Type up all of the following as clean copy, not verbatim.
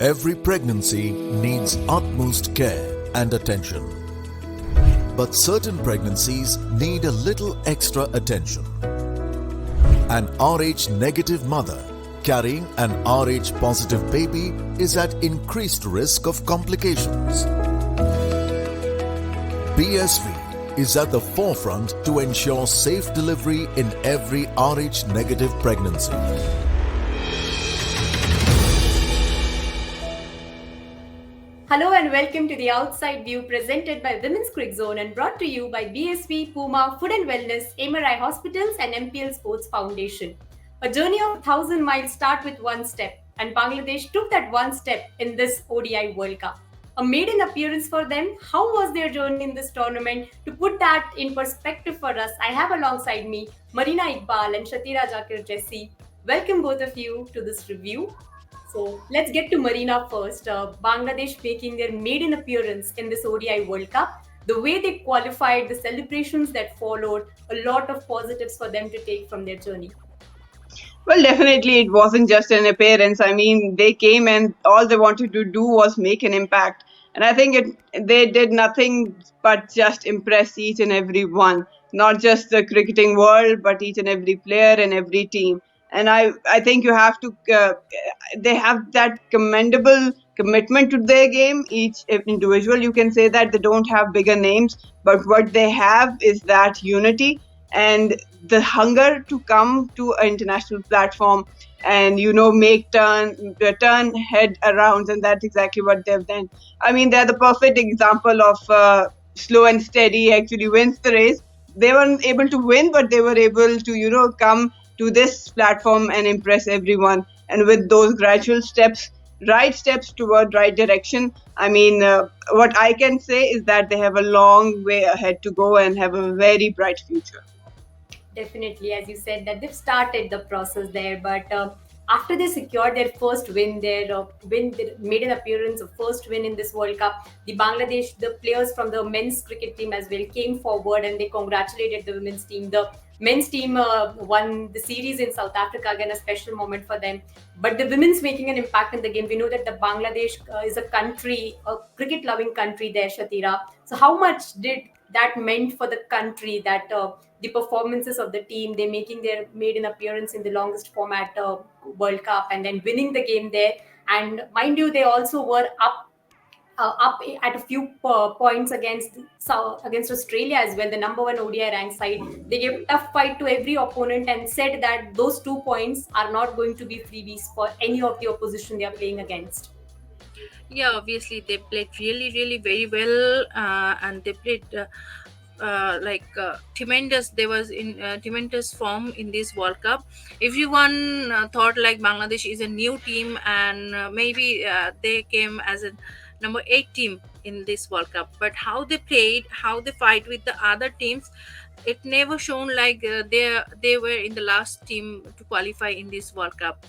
Every pregnancy needs utmost care and attention. But certain pregnancies need a little extra attention. An Rh negative mother carrying an Rh positive baby is at increased risk of complications. BSV is at the forefront to ensure safe delivery in every Rh negative pregnancy. Hello and welcome to the Outside View presented by Women's Crick Zone and brought to you by BSV, Puma, Food and Wellness, MRI Hospitals and MPL Sports Foundation. A journey of 1,000 miles starts with one step, and Bangladesh took that one step in this ODI World Cup. A maiden appearance for them. How was their journey in this tournament? To put that in perspective for us, I have alongside me Marina, Iqbal and Shathira Jakir. Welcome both of you to this review. So let's get to Marina first. Bangladesh making their maiden appearance in this ODI World Cup. The way they qualified, the celebrations that followed, a lot of positives for them to take from their journey. Well, definitely it wasn't just an appearance. I mean, they came and all they wanted to do was make an impact. And I think they did nothing but just impress each and every one, not just the cricketing world, but each and every player and every team. And I think you have to, they have that commendable commitment to their game. Each individual, you can say that they don't have bigger names, but what they have is that unity and the hunger to come to an international platform and make turn head around, and that's exactly what they've done. I mean, they're the perfect example of slow and steady actually wins the race. They weren't able to win, but they were able to come to this platform and impress everyone, and with those gradual steps, right steps toward right direction. I mean, what I can say is that they have a long way ahead to go and have a very bright future. Definitely, as you said, that they've started the process there, but after they secured their first win, they made an appearance, a first win in this World Cup. The players from the men's cricket team as well came forward and they congratulated the women's team. The men's team won the series in South Africa, again a special moment for them. But the women's making an impact in the game. We know that the Bangladesh is a country, a cricket-loving country there, Shathira. So how much did that meant for the country that the performances of the team, they making their maiden appearance in the longest format World Cup and then winning the game there. And mind you, they also were up at a few points against Australia as well, the number one ODI ranked side. They gave a tough fight to every opponent and said that those 2 points are not going to be freebies for any of the opposition they are playing against. Yeah, obviously they played really very well, and they played tremendous. They was in tremendous form in this World Cup. Everyone thought like Bangladesh is a new team, and maybe they came as a number 8 team in this World Cup. But how they played, how they fight with the other teams, it never shown like they were in the last team to qualify in this World Cup.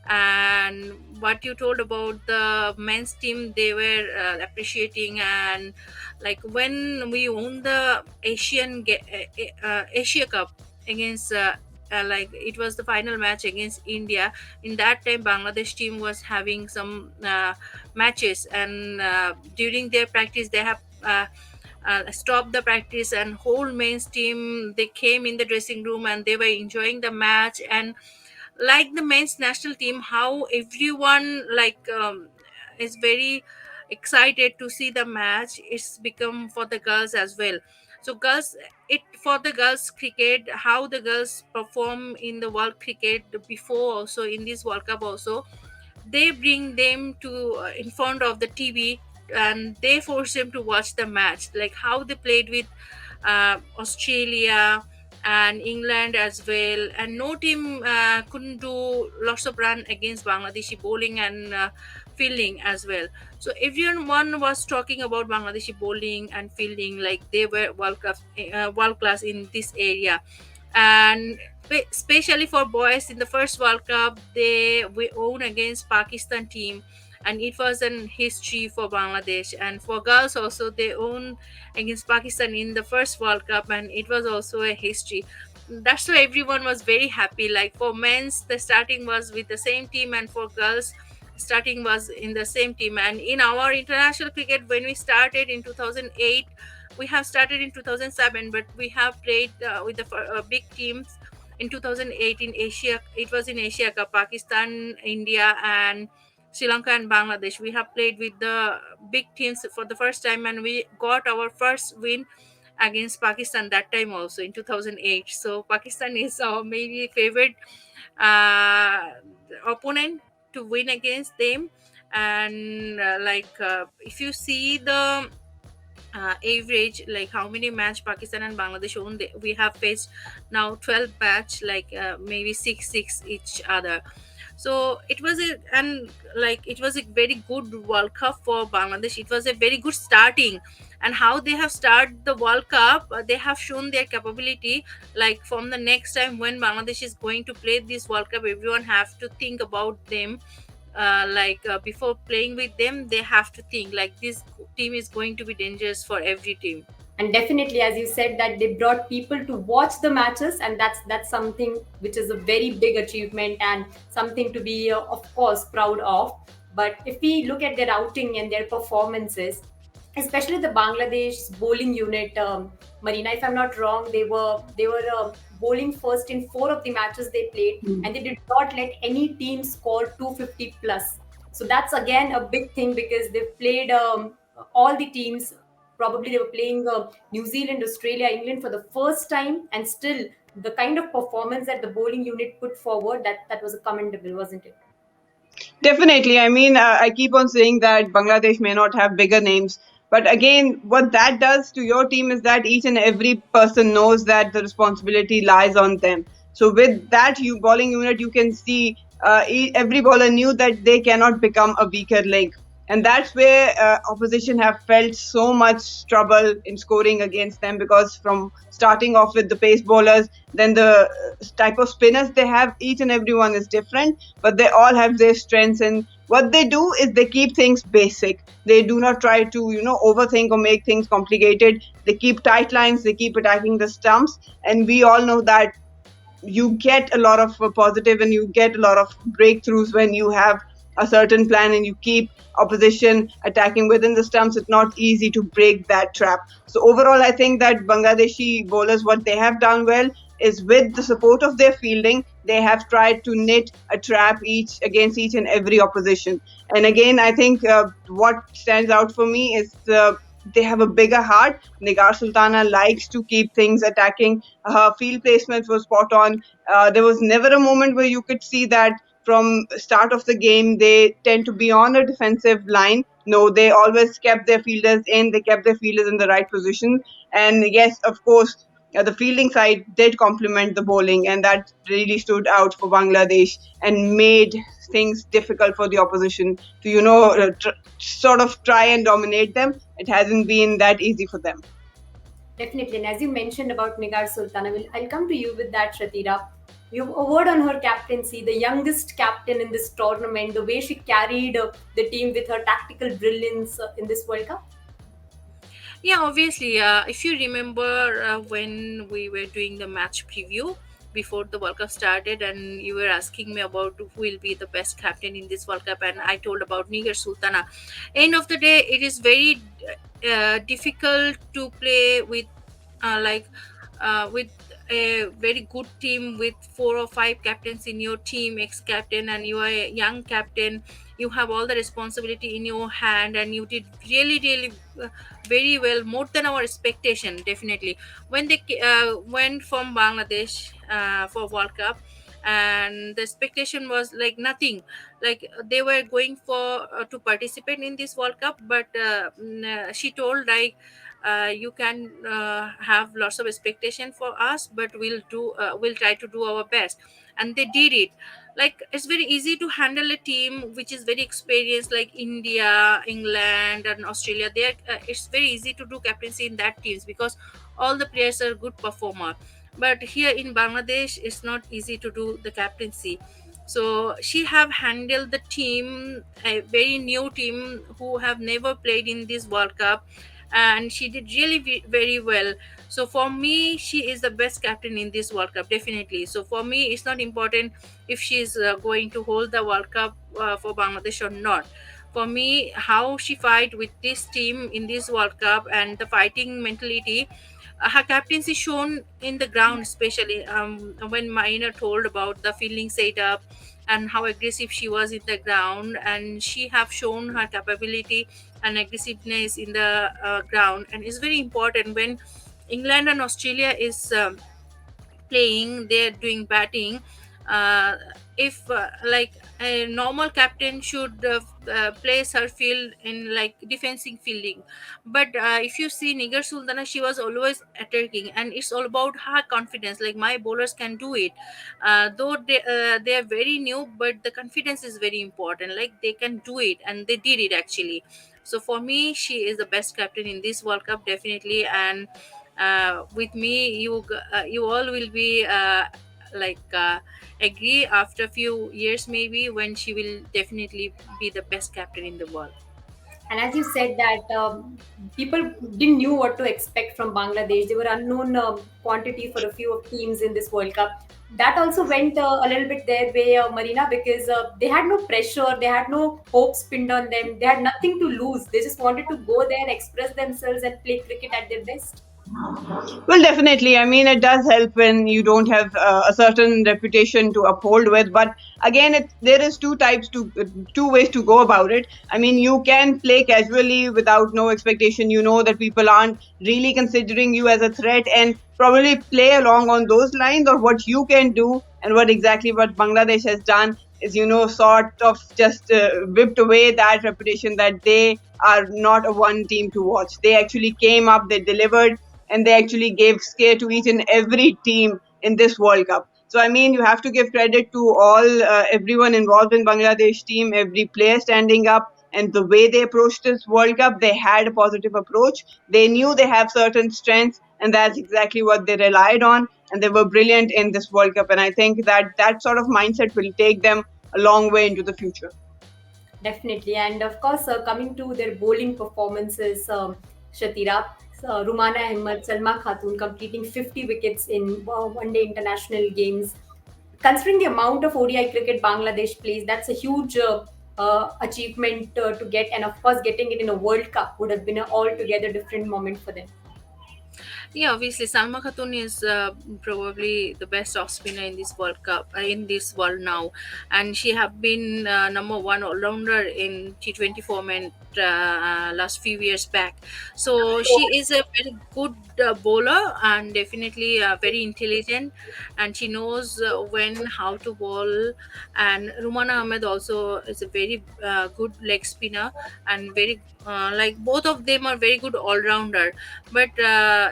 And what you told about the men's team, they were appreciating, and like when we won the Asia Cup against like it was the final match against India. In that time Bangladesh team was having some matches, and during their practice they have stopped the practice, and whole men's team, they came in the dressing room and they were enjoying the match. And like the men's national team, how everyone is very excited to see the match, it's become for the girls as well. So girls, it for the girls cricket, how the girls perform in the world cricket before, also in this World Cup also, they bring them to in front of the TV and they force them to watch the match, like how they played with Australia and England as well. And no team couldn't do lots of run against Bangladeshi bowling and fielding as well. So everyone was talking about Bangladeshi bowling and fielding, like they were world class in this area. And especially for boys, in the first World Cup they we won against Pakistan team, and it was an history for Bangladesh. And for girls also, they won against Pakistan in the first World Cup, and it was also a history. That's why everyone was very happy. Like for men's, the starting was with the same team, and for girls, starting was in the same team. And in our international cricket, when we started in 2008, we have started in 2007, but we have played with the big teams in 2008 in Asia. It was in Asia Cup, Pakistan, India, and Sri Lanka and Bangladesh. We have played with the big teams for the first time, and we got our first win against Pakistan that time also in 2008. So Pakistan is our maybe favorite uh, opponent to win against them. And if you see the average, like how many match Pakistan and Bangladesh won, we have faced now 12 match, maybe 6-6 each other. So it was a, and like it was a very good World Cup for Bangladesh. It was a very good starting, and how they have started the World Cup, they have shown their capability. Like from the next time when Bangladesh is going to play this World Cup, everyone have to think about them. Before playing with them, they have to think like this team is going to be dangerous for every team. And definitely, as you said, that they brought people to watch the matches, and that's something which is a very big achievement and something to be of course proud of. But if we look at their outing and their performances, especially the Bangladesh bowling unit, Marina, if I'm not wrong, they were bowling first in four of the matches they played, and they did not let any team score 250 plus. So that's again a big thing because they've played all the teams. Probably they were playing New Zealand, Australia, England for the first time, and still the kind of performance that the bowling unit put forward, that was commendable, wasn't it? Definitely. I mean, I keep on saying that Bangladesh may not have bigger names. But again, what that does to your team is that each and every person knows that the responsibility lies on them. So with that you bowling unit, you can see every bowler knew that they cannot become a weaker link. And that's where opposition have felt so much trouble in scoring against them, because from starting off with the pace bowlers, then the type of spinners they have, each and every one is different, but they all have their strengths. And what they do is they keep things basic. They do not try to overthink or make things complicated. They keep tight lines, they keep attacking the stumps, and we all know that you get a lot of positive and you get a lot of breakthroughs when you have a certain plan and you keep opposition attacking within the stumps. It's not easy to break that trap. So overall, I think that Bangladeshi bowlers, what they have done well is, with the support of their fielding, they have tried to knit a trap each against each and every opposition. And again, I think what stands out for me is they have a bigger heart. Nigar Sultana likes to keep things attacking. Her field placements were spot on. There was never a moment where you could see that from start of the game they tend to be on a defensive line. No, they always kept their fielders in. They kept their fielders in the right position. And yes, of course, the fielding side did complement the bowling, and that really stood out for Bangladesh and made things difficult for the opposition to, sort of try and dominate them. It hasn't been that easy for them. Definitely. And as you mentioned about Nigar Sultan, I'll come to you with that, Shatira. You have a word on her captaincy, the youngest captain in this tournament, the way she carried the team with her tactical brilliance in this World Cup. Yeah, obviously. If you remember when we were doing the match preview before the World Cup started, and you were asking me about who will be the best captain in this World Cup, and I told about Nigar Sultana. End of the day, it is very difficult to play with uh, like with a very good team with four or five captains in your team, ex-captain, and you are a young captain. You have all the responsibility in your hand, and you did really very well, more than our expectation. Definitely when they went from Bangladesh for World Cup, and the expectation was like nothing, like they were going for to participate in this World Cup, but she told like you can have lots of expectation for us, but we'll try to do our best. And they did it. Like it's very easy to handle a team which is very experienced, like India, England, and Australia. It's very easy to do captaincy in that teams because all the players are good performer. But here in Bangladesh, it's not easy to do the captaincy. So she have handled the team, a very new team who have never played in this World Cup, and she did really very well. So for me, she is the best captain in this World Cup, definitely. So for me, it's not important if she's going to hold the World Cup for Bangladesh or not. For me, how she fight with this team in this World Cup and the fighting mentality, her captaincy shown in the ground, especially when Marina told about the fielding setup and how aggressive she was in the ground, and she have shown her capability and aggressiveness in the ground. And it's very important when England and Australia is playing, they're doing batting. uh, if like a normal captain should place her field in like defensive fielding, but if you see Nigar Sultana, she was always attacking, and it's all about her confidence, like my bowlers can do it. Though they are very new, but the confidence is very important, like they can do it, and they did it actually. So for me, she is the best captain in this World Cup, definitely. And with me, you all will be like agree after a few years maybe, when she will definitely be the best captain in the world. And as you said that people didn't knew what to expect from Bangladesh. They were unknown quantity for a few of teams in this World Cup. That also went a little bit their way, Marina, because they had no pressure, they had no hopes pinned on them, they had nothing to lose. They just wanted to go there and express themselves and play cricket at their best. Well, definitely. I mean, it does help when you don't have a certain reputation to uphold with. But again, there is two ways to go about it. I mean, you can play casually without no expectation. You know that people aren't really considering you as a threat, and probably play along on those lines or what you can do, and what Bangladesh has done is, sort of just whipped away that reputation that they are not a one team to watch. They actually came up, they delivered, and they actually gave scare to each and every team in this World Cup. So I mean, you have to give credit to everyone involved in Bangladesh team, every player standing up, and the way they approached this World Cup. They had a positive approach. They knew they have certain strengths, and that's exactly what they relied on. And they were brilliant in this World Cup. And I think that sort of mindset will take them a long way into the future. Definitely. And of course, coming to their bowling performances, Shatira, Rumana Ahmed, Salma Khatun completing 50 wickets in one day international games. Considering the amount of ODI cricket Bangladesh plays, that's a huge achievement to get. And of course, getting it in a World Cup would have been an altogether different moment for them. Yeah, obviously, Salma Khatun is probably the best off spinner in this World Cup, in this world now, and she have been number one all rounder in T20 format last few years back. So she is a very good bowler, and definitely very intelligent, and she knows when how to bowl. And Rumana Ahmed also is a very good leg spinner, and very like both of them are very good all rounder. But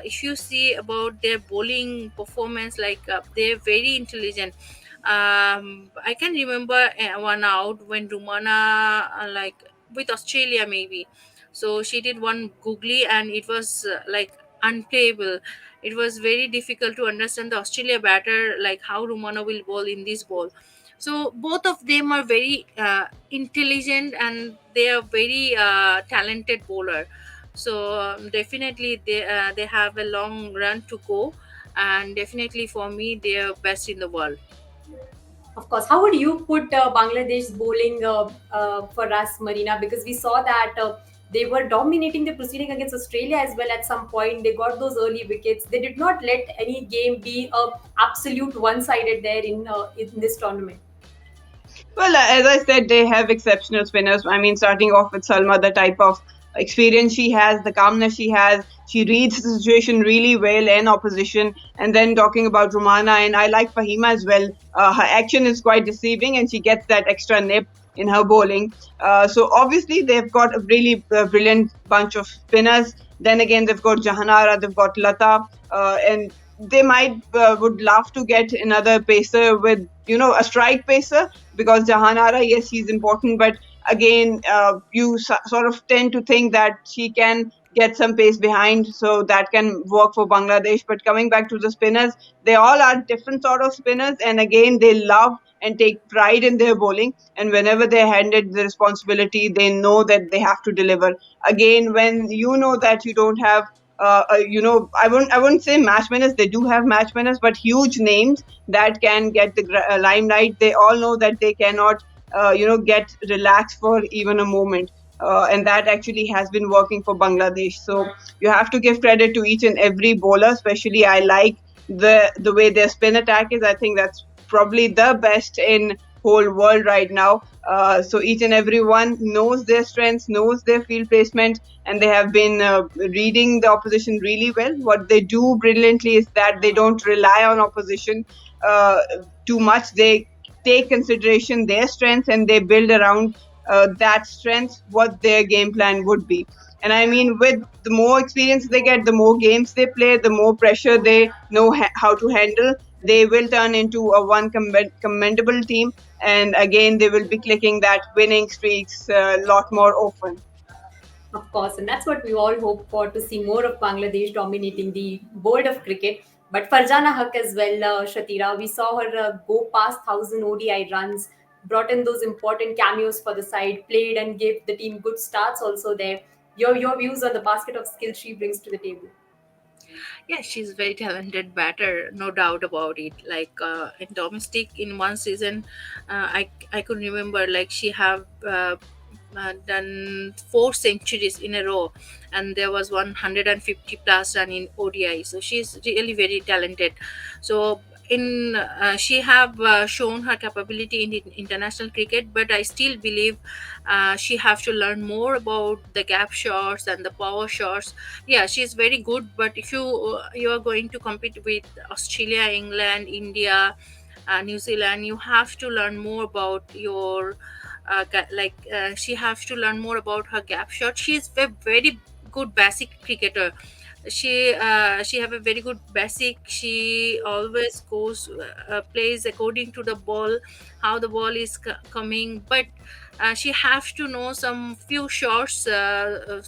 if you see about their bowling performance, like they're very intelligent. I can remember one out when Rumana like with Australia maybe, so she did one googly, and it was like unplayable. It was very difficult to understand the Australia batter, like how Rumana will bowl in this ball. So both of them are very intelligent, and they are very talented bowler. So definitely they have a long run to go, and definitely for me they are best in the world. Of course, how would you put Bangladesh bowling for us, Marina? Because we saw that they were dominating the proceeding against Australia as well at some point. They got those early wickets. They did not let any game be absolute one-sided there in this tournament. Well, as I said, they have exceptional spinners. I mean, starting off with Salma, the type of experience she has, the calmness she has, she reads the situation really well in opposition. And then talking about Romana, and I like Fahima as well. Her action is quite deceiving, and she gets that extra nip in her bowling. So obviously, they've got a really brilliant bunch of spinners. Then again, they've got Jahanara, they've got Lata, and they might would love to get another pacer with a strike pacer, because Jahanara, yes, he's important, but again, you sort of tend to think that she can get some pace behind, so that can work for Bangladesh. But coming back to the spinners, they all are different sort of spinners, and again, they love and take pride in their bowling. And whenever they're handed the responsibility, they know that they have to deliver. Again, when you know that you don't have I wouldn't say match winners. They do have match winners, but huge names that can get the limelight. They all know that they cannot, get relaxed for even a moment. And that actually has been working for Bangladesh. So you have to give credit to each and every bowler. Especially, I like the way their spin attack is. I think that's probably the best in whole world right now. So each and every one knows their strengths, knows their field placement, and they have been reading the opposition really well. What they do brilliantly is that they don't rely on opposition uh, too much. They take consideration their strengths and they build around that strength what their game plan would be. And I mean, with the more experience they get, the more games they play, the more pressure they know how to handle. They will turn into a one commendable team, and again, they will be clicking that winning streaks a lot more often. Of course, and that's what we all hope for, to see more of Bangladesh dominating the world of cricket. But Farjana Haq as well, Shatira, we saw her go past 1,000 ODI runs, brought in those important cameos for the side, played and gave the team good starts also there. Your views on the basket of skills she brings to the table? Yeah, she's very talented batter, no doubt about it. Like in domestic, in one season, I could remember like she have done 4 centuries in a row, and there was 150 plus run in ODI. So she's really very talented. So in she have shown her capability in the international cricket, but I still believe she have to learn more about the gap shots and the power shots. Yeah, she's very good, but if you are going to compete with Australia, England, India, New Zealand, you have to learn more about your she have to learn more about her gap shot. She's a very good basic cricketer. She have a very good basic. She always goes plays according to the ball, how the ball is coming, but she have to know some few shots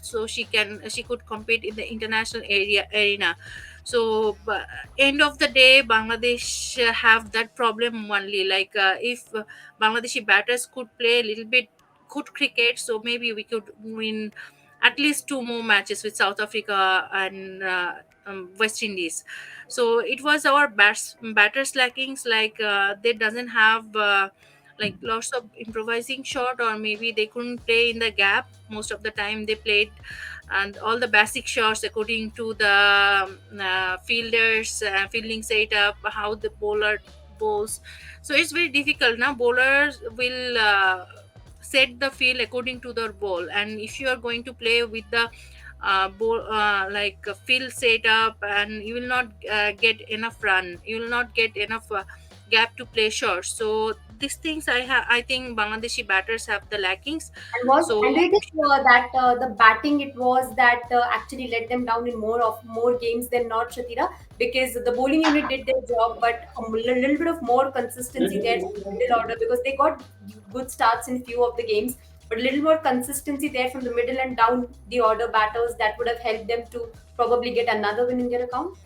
so she could compete in the international arena. So end of the day, Bangladesh have that problem only. Like if Bangladeshi batters could play a little bit good cricket, so maybe we could win at least two more matches with South Africa and West Indies. So it was our batters lackings. Like they doesn't have like lots of improvising shot, or maybe they couldn't play in the gap. Most of the time they played and all the basic shots according to the fielders fielding setup, how the bowler bowls. So it's very difficult now. Bowlers will set the field according to their ball, and if you are going to play with the like a field setup, and you will not get enough run, you will not get enough gap to play shots. So these things I think Bangladeshi batters have the lackings. So And do you think that the batting, it was that actually let them down in more games than not, Shatira? Because the bowling unit did their job, but a little bit of more consistency there from the middle order, because they got good starts in few of the games, but a little more consistency there from the middle and down the order batters, that would have helped them to probably get another win in their account.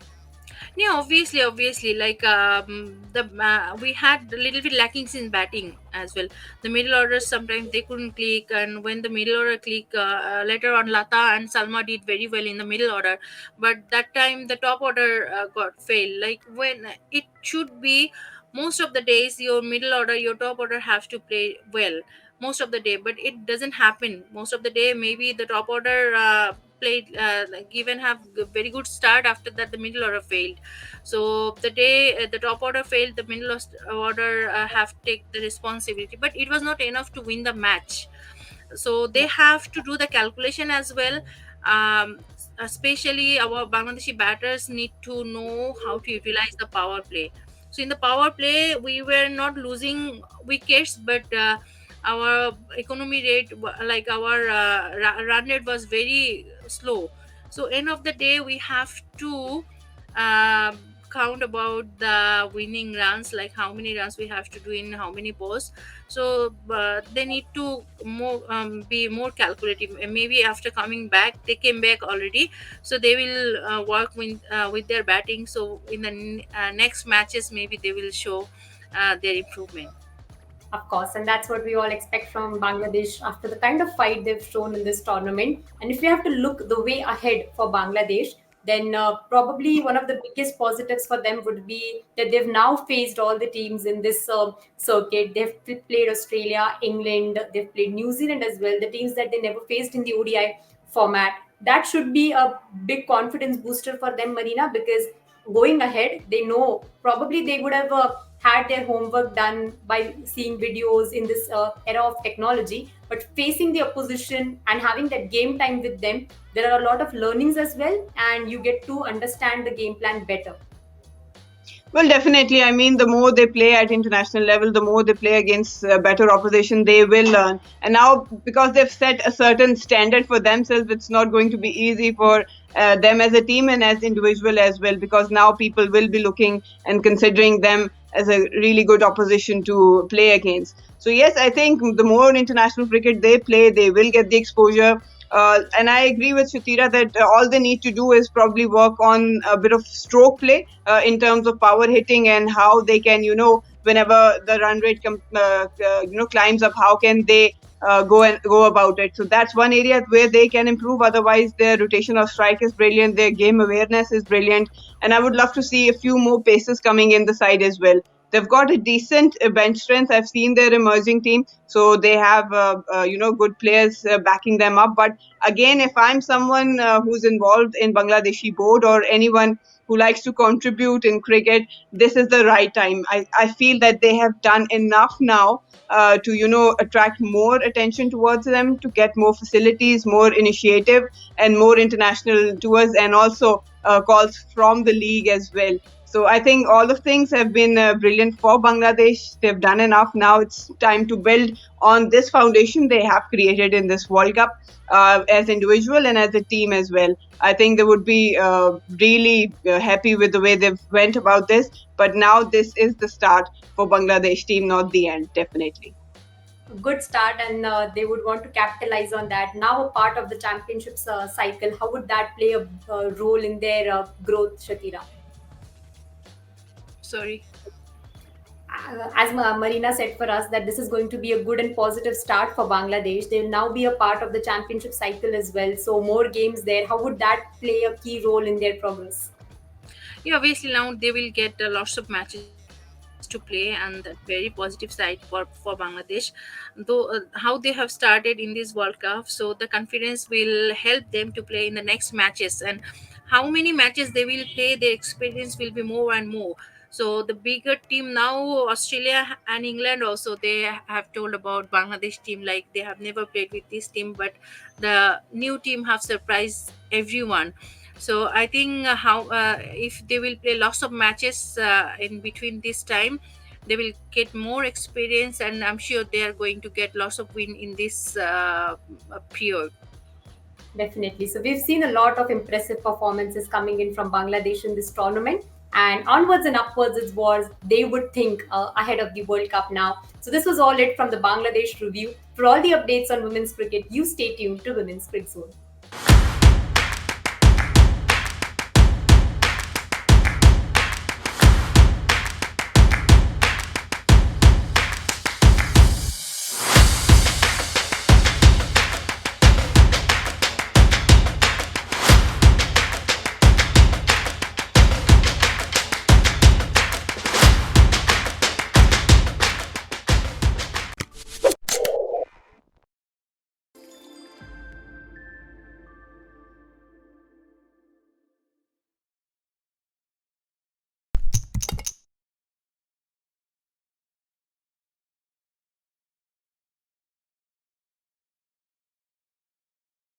yeah, obviously, like the we had a little bit lackings in batting as well. The middle orders sometimes they couldn't click, and when the middle order click, later on Lata and Salma did very well in the middle order, but that time the top order got failed. Like when it should be most of the days your middle order, your top order have to play well most of the day, but it doesn't happen most of the day. Maybe the top order played like given have very good start, after that the middle order failed. So the day the top order failed, the order have to take the responsibility, but it was not enough to win the match. So they have to do the calculation as well. Especially our Bangladeshi batters need to know how to utilize the power play. So in the power play we were not losing wickets, but our economy rate like our run rate was very slow. So end of the day we have to um, count about the winning runs, like how many runs we have to do in how many balls. So they need to more be more calculative. And maybe after coming back, they came back already, so they will work with their batting. So in the next matches maybe they will show their improvement. Of course, and that's what we all expect from Bangladesh after the kind of fight they've shown in this tournament. And if we have to look the way ahead for Bangladesh, then probably one of the biggest positives for them would be that they've now faced all the teams in this circuit. They've played Australia, England, they've played New Zealand as well, the teams that they never faced in the ODI format. That should be a big confidence booster for them, Marina, because going ahead, they know probably they would have had their homework done by seeing videos in this era of technology. But facing the opposition and having that game time with them, there are a lot of learnings as well, and you get to understand the game plan better. Well, definitely. I mean, the more they play at international level, the more they play against better opposition, they will learn. And now, because they've set a certain standard for themselves, it's not going to be easy for them as a team and as individual as well. Because now people will be looking and considering them as a really good opposition to play against. So yes, I think the more international cricket they play, they will get the exposure. And I agree with Shathira that all they need to do is probably work on a bit of stroke play in terms of power hitting and how they can, whenever the run rate climbs up, how can they go about it. So that's one area where they can improve. Otherwise, their rotation of strike is brilliant. Their game awareness is brilliant. And I would love to see a few more paces coming in the side as well. They've got a decent bench strength. I've seen their emerging team, so they have good players backing them up. But again, if I'm someone who's involved in Bangladeshi board or anyone who likes to contribute in cricket, this is the right time. I feel that they have done enough now to attract more attention towards them, to get more facilities, more initiative, and more international tours, and also calls from the league as well. So I think all of things have been brilliant for Bangladesh. They've done enough. Now it's time to build on this foundation they have created in this World Cup as individual and as a team as well. I think they would be really happy with the way they've went about this. But now this is the start for Bangladesh team, not the end, definitely. Good start, and they would want to capitalize on that. Now, a part of the championships cycle, how would that play a role in their growth, Shatira? Sorry. As Marina said for us, that this is going to be a good and positive start for Bangladesh. They will now be a part of the championship cycle as well. So more games there. How would that play a key role in their progress? Yeah, obviously now they will get lots of matches to play, and that very positive side for Bangladesh. Though how they have started in this World Cup, so the confidence will help them to play in the next matches, and how many matches they will play, their experience will be more and more. So the bigger team now, Australia and England also, they have told about Bangladesh team like they have never played with this team, but the new team have surprised everyone. So I think how if they will play lots of matches in between this time, they will get more experience, and I'm sure they are going to get lots of win in this period. Definitely. So we've seen a lot of impressive performances coming in from Bangladesh in this tournament. And onwards and upwards, it was they would think ahead of the World Cup now. So this was all it from the Bangladesh review. For all the updates on women's cricket, you stay tuned to Women's Cricket Zone.